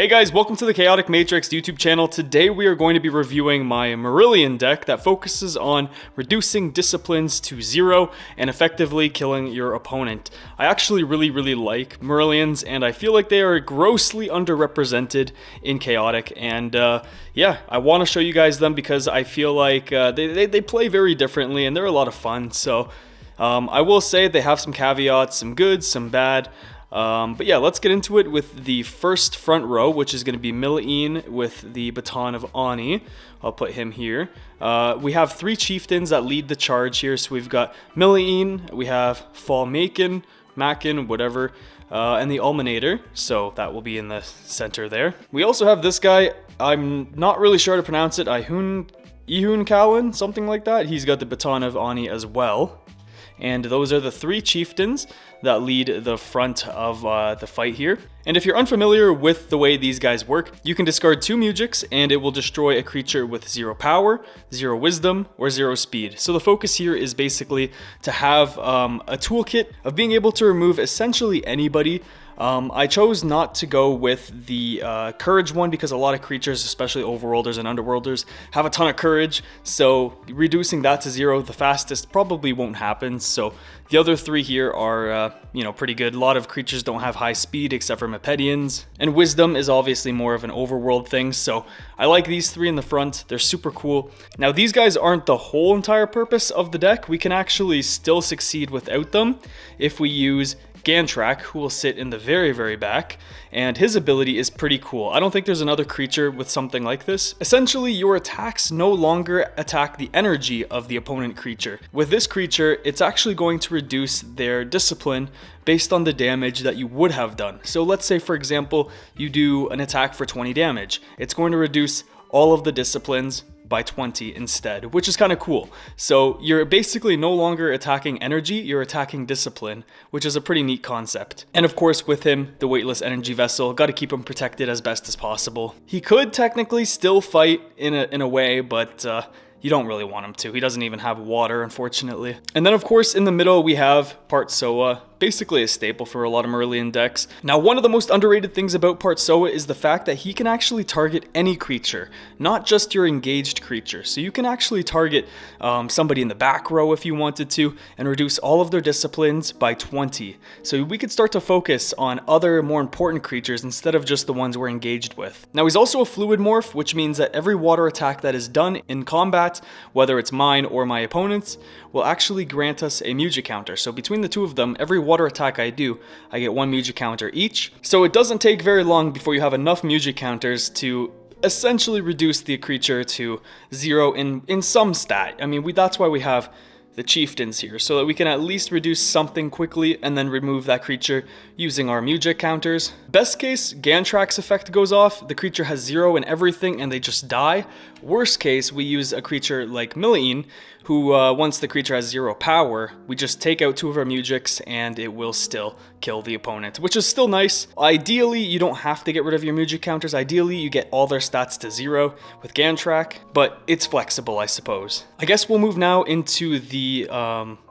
Hey guys, welcome to the Chaotic Matrix YouTube channel. Today we are going to be reviewing my Marillion deck that focuses on reducing disciplines to 0 and effectively killing your opponent. I actually really like Marillions, and I feel like they are grossly underrepresented in Chaotic, and yeah, I want to show you guys them because I feel like they play very differently and they're a lot of fun. So I will say they have some caveats, some good, some bad. But yeah, let's get into it with the first front row, which is going to be Milaine with the Baton of Ani. I'll put him here. We have 3 chieftains that lead the charge here. So we've got Milaine, we have Falmaken, whatever, and the Alminator. So that will be in the center there. We also have this guy. I'm not really sure how to pronounce it. Ihun Cowan, something like that. He's got the Baton of Ani as well. And those are the 3 chieftains that lead the front of the fight here. And if you're unfamiliar with the way these guys work, you can discard 2 Mujiks and it will destroy a creature with 0 power, 0 wisdom, or 0 speed. So the focus here is basically to have a toolkit of being able to remove essentially anybody. I chose not to go with the courage one because a lot of creatures, especially overworlders and underworlders, have a ton of courage, so reducing that to 0 the fastest probably won't happen. So the other 3 here are pretty good. A lot of creatures don't have high speed except for Mepedians, and wisdom is obviously more of an overworld thing, so I like these 3 in the front. They're super cool. Now these guys aren't the whole entire purpose of the deck. We can actually still succeed without them if we use Gantrak, who will sit in the very back, and his ability is pretty cool. I don't think there's another creature with something like this. Essentially, your attacks no longer attack the energy of the opponent creature. With this creature, it's actually going to reduce their discipline based on the damage that you would have done. So let's say, for example, you do an attack for 20 damage. It's going to reduce all of the disciplines by 20 instead, which is kind of cool. So you're basically no longer attacking energy, you're attacking discipline, which is a pretty neat concept. And of course, with him, the weightless energy vessel, got to keep him protected as best as possible. He could technically still fight in a way, but you don't really want him to. He doesn't even have water, unfortunately. And then of course in the middle we have Partsoa, basically a staple for a lot of Marillion decks. Now one of the most underrated things about Partsoa is the fact that he can actually target any creature, not just your engaged creature. So you can actually target somebody in the back row if you wanted to, and reduce all of their disciplines by 20. So we could start to focus on other more important creatures instead of just the ones we're engaged with. Now he's also a fluid morph, which means that every water attack that is done in combat, whether it's mine or my opponent's, will actually grant us a Mujik counter. So between the 2 of them, every water attack I do, I get 1 Mujik counter each. So it doesn't take very long before you have enough Mujik counters to essentially reduce the creature to 0 in some stat. I mean, that's why we have the chieftains here, so that we can at least reduce something quickly and then remove that creature using our Mujik counters. Best case, Gantrak's effect goes off, the creature has 0 in everything and they just die. Worst case, we use a creature like Milaine, who once the creature has 0 power, we just take out 2 of our Mujiks and it will still kill the opponent, which is still nice. Ideally, you don't have to get rid of your Mujik counters. Ideally, you get all their stats to 0 with Gantrak, but it's flexible, I suppose. I guess we'll move now into the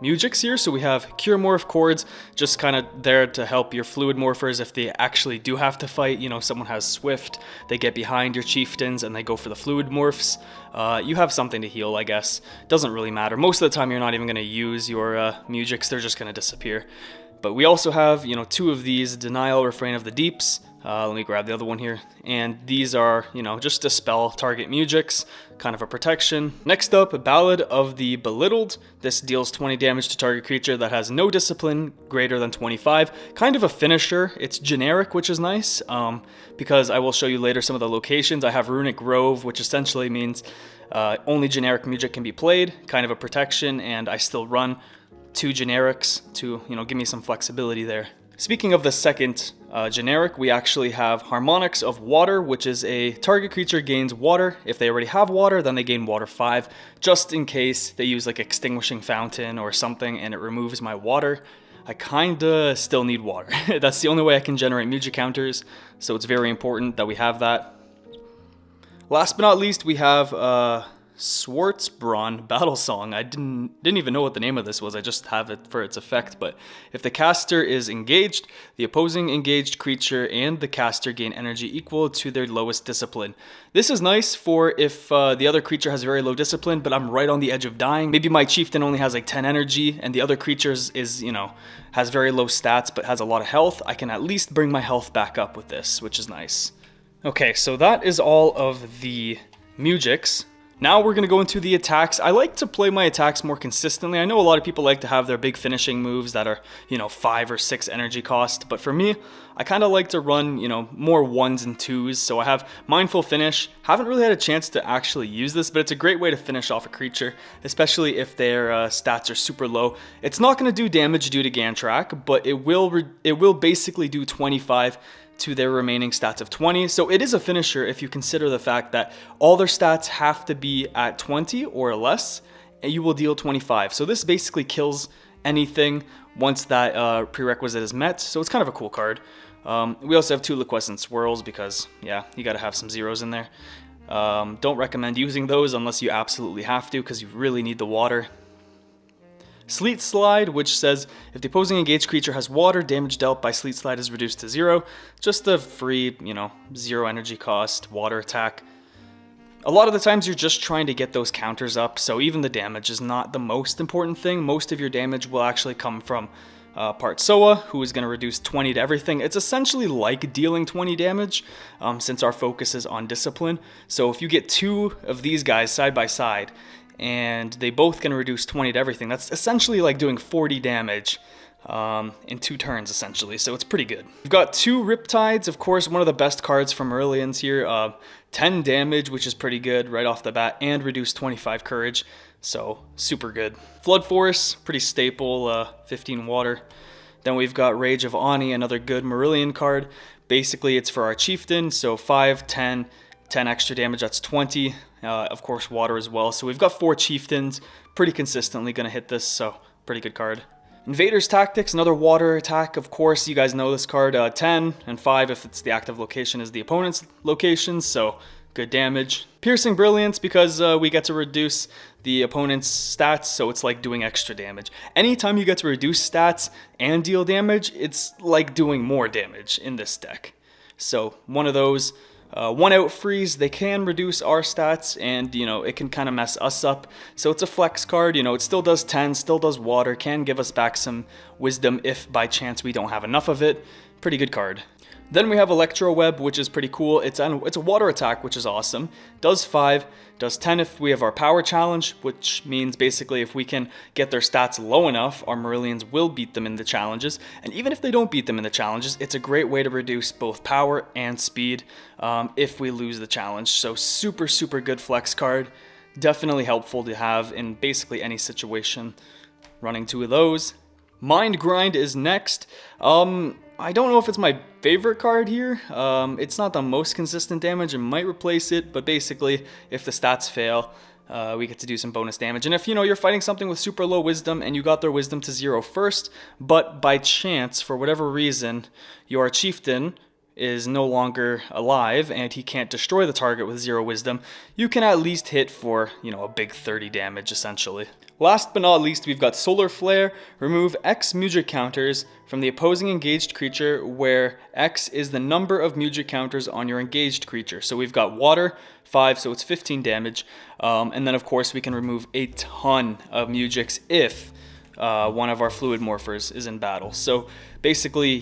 Mujiks here. So we have Cure Morph Chords, just kind of there to help your fluid morphers if they actually do have to fight. You know, someone has Swift, they get behind your chieftains and they go for the fluid morphs. You have something to heal, I guess. Doesn't really matter. Most of the time, you're not even going to use your Mujiks. They're just going to disappear. But we also have, 2 of these, Denial, Refrain of the Deeps. Let me grab the other one here. And these are, just dispel target Mujiks, kind of a protection. Next up, Ballad of the Belittled. This deals 20 damage to target creature that has no discipline greater than 25. Kind of a finisher. It's generic, which is nice, because I will show you later some of the locations. I have Runic Grove, which essentially means only generic Mujik can be played, kind of a protection, and I still run 2 generics to, give me some flexibility there. Speaking of the second generic, we actually have Harmonics of Water, which is a target creature gains water. If they already have water, then they gain water 5, just in case they use like Extinguishing Fountain or something and it removes my water. I kinda still need water. That's the only way I can generate Mujik counters, so it's very important that we have that. Last but not least, we have Schwarzbraun Battle Song. I didn't even know what the name of this was. I just have it for its effect. But if the caster is engaged, the opposing engaged creature and the caster gain energy equal to their lowest discipline. This is nice for if the other creature has very low discipline, but I'm right on the edge of dying. Maybe my chieftain only has like 10 energy, and the other creature is, you know, has very low stats but has a lot of health. I can at least bring my health back up with this, which is nice. Okay, so that is all of the Mujiks. Now we're going to go into the attacks. I like to play my attacks more consistently. I know a lot of people like to have their big finishing moves that are, you know, 5 or 6 energy cost. But for me, I kind of like to run, you know, more 1s and 2s. So I have Mindful Finish. Haven't really had a chance to actually use this, but it's a great way to finish off a creature, especially if their stats are super low. It's not going to do damage due to Gantrak, but it will basically do 25 to their remaining stats of 20. So it is a finisher if you consider the fact that all their stats have to be at 20 or less, and you will deal 25. So this basically kills anything once that prerequisite is met. So it's kind of a cool card. We also have 2 Liquescent Swirls because, yeah, you got to have some zeros in there. Don't recommend using those unless you absolutely have to because you really need the water. Sleet Slide, which says if the opposing engaged creature has water, damage dealt by Sleet Slide is reduced to 0. Just a free, you know, 0 energy cost water attack. A lot of the times you're just trying to get those counters up, so even the damage is not the most important thing. Most of your damage will actually come from Part Soa, who is going to reduce 20 to everything. It's essentially like dealing 20 damage, since our focus is on discipline. So if you get 2 of these guys side by side, and they both can reduce 20 to everything. That's essentially like doing 40 damage in 2 turns, essentially, so it's pretty good. We've got 2 Riptides, of course, one of the best cards from Marillions here. 10 damage, which is pretty good right off the bat, and reduce 25 courage, so super good. Flood Force, pretty staple, 15 water. Then we've got Rage of Ani, another good Marillion card. Basically, it's for our chieftain, so 5, 10 extra damage, that's 20. Of course, water as well. So we've got 4 chieftains, pretty consistently going to hit this, so pretty good card. Invader's Tactics, another water attack. Of course, you guys know this card. 10 and 5 if it's the active location is the opponent's location, so good damage. Piercing Brilliance because we get to reduce the opponent's stats, so it's like doing extra damage. Anytime you get to reduce stats and deal damage, it's like doing more damage in this deck. So one of those. 1 out freeze, they can reduce our stats and, you know, it can kind of mess us up. So it's a flex card, you know, it still does 10, still does water, can give us back some wisdom if by chance we don't have enough of it. Pretty good card. Then we have Electro Web, which is pretty cool. It's a water attack, which is awesome. Does 5, does 10 if we have our power challenge, which means basically if we can get their stats low enough, our Marillions will beat them in the challenges. And even if they don't beat them in the challenges, it's a great way to reduce both power and speed if we lose the challenge. So super, super good flex card. Definitely helpful to have in basically any situation. Running 2 of those. Mind Grind is next. I don't know if it's my favorite card here. It's not the most consistent damage. It might replace it, but basically, if the stats fail, we get to do some bonus damage. And if, you know, you're fighting something with super low wisdom and you got their wisdom to 0 first, but by chance, for whatever reason, your chieftain is no longer alive and he can't destroy the target with 0 wisdom, you can at least hit for, you know, a big 30 damage, essentially. Last but not least, we've got Solar Flare. Remove X Mujic counters from the opposing engaged creature, where X is the number of Mujic counters on your engaged creature. So we've got water, 5, so it's 15 damage. And then, of course, we can remove a ton of Mujics if one of our Fluid Morphers is in battle. So basically,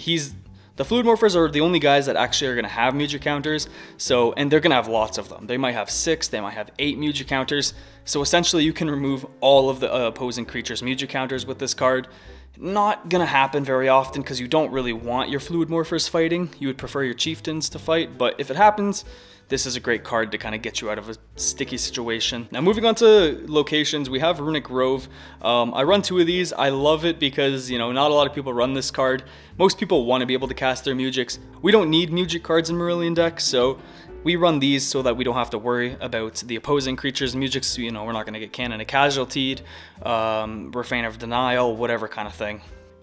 the Fluid Morphers are the only guys that actually are going to have Mujic counters, and they're going to have lots of them. They might have 6, they might have 8 Mujic counters, so essentially you can remove all of the opposing creatures' Mujic counters with this card. Not going to happen very often because you don't really want your Fluid Morphers fighting. You would prefer your Chieftains to fight, but if it happens, this is a great card to kind of get you out of a sticky situation. Now moving on to locations, we have Runic Rove. I run 2 of these. I love it because, you know, not a lot of people run this card. Most people want to be able to cast their Mujics. We don't need Mujic cards in Marillion decks, so we run these so that we don't have to worry about the opposing creatures' Mujics. You know, we're not going to get Cannon Casualtied, Refrain of Denial, whatever kind of thing.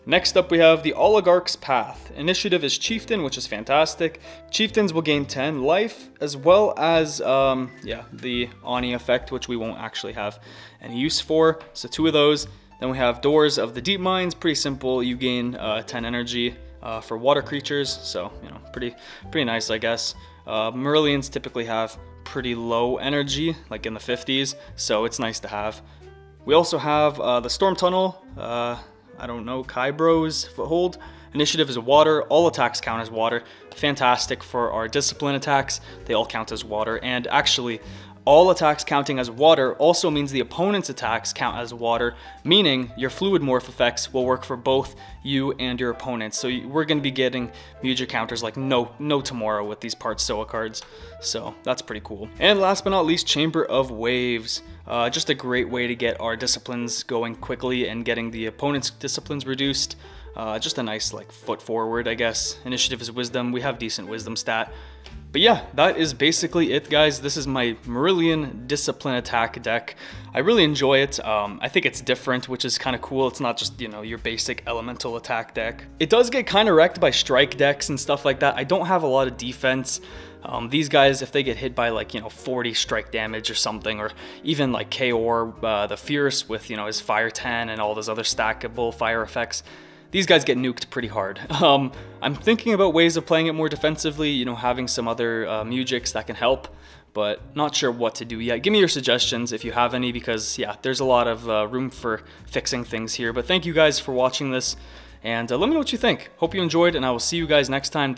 Next up we have the Oligarch's Path. Initiative is Chieftain, which is fantastic. Chieftains will gain 10 life, as well as the Ani effect, which we won't actually have any use for. So 2 of those. Then we have Doors of the Deep Mines, pretty simple. You gain 10 energy for water creatures, so pretty nice, I guess. Marillions typically have pretty low energy, like in the 50s, so it's nice to have. We also have the Storm Tunnel. I don't know, Kybro's Foothold. Initiative is water. All attacks count as water. Fantastic for our discipline attacks. They all count as water. And actually, all attacks counting as water also means the opponent's attacks count as water, meaning your fluid morph effects will work for both you and your opponents. So we're going to be getting Mujir counters like no tomorrow with these Part Soa cards. So that's pretty cool. And last but not least, Chamber of Waves. Just a great way to get our disciplines going quickly and getting the opponent's disciplines reduced. Just a nice foot forward, I guess. Initiative is Wisdom. We have decent Wisdom stat. But yeah, that is basically it, guys. This is my Marillion Discipline Attack deck. I really enjoy it. I think it's different, which is kind of cool. It's not just, your basic elemental attack deck. It does get kind of wrecked by strike decks and stuff like that. I don't have a lot of defense. These guys, if they get hit by 40 strike damage or something, or even like Kaor, the Fierce with, his Fire 10 and all those other stackable fire effects, these guys get nuked pretty hard. I'm thinking about ways of playing it more defensively, having some other Mujiks that can help, but not sure what to do yet. Give me your suggestions if you have any, because yeah, there's a lot of room for fixing things here. But thank you guys for watching this, and let me know what you think. Hope you enjoyed, and I will see you guys next time.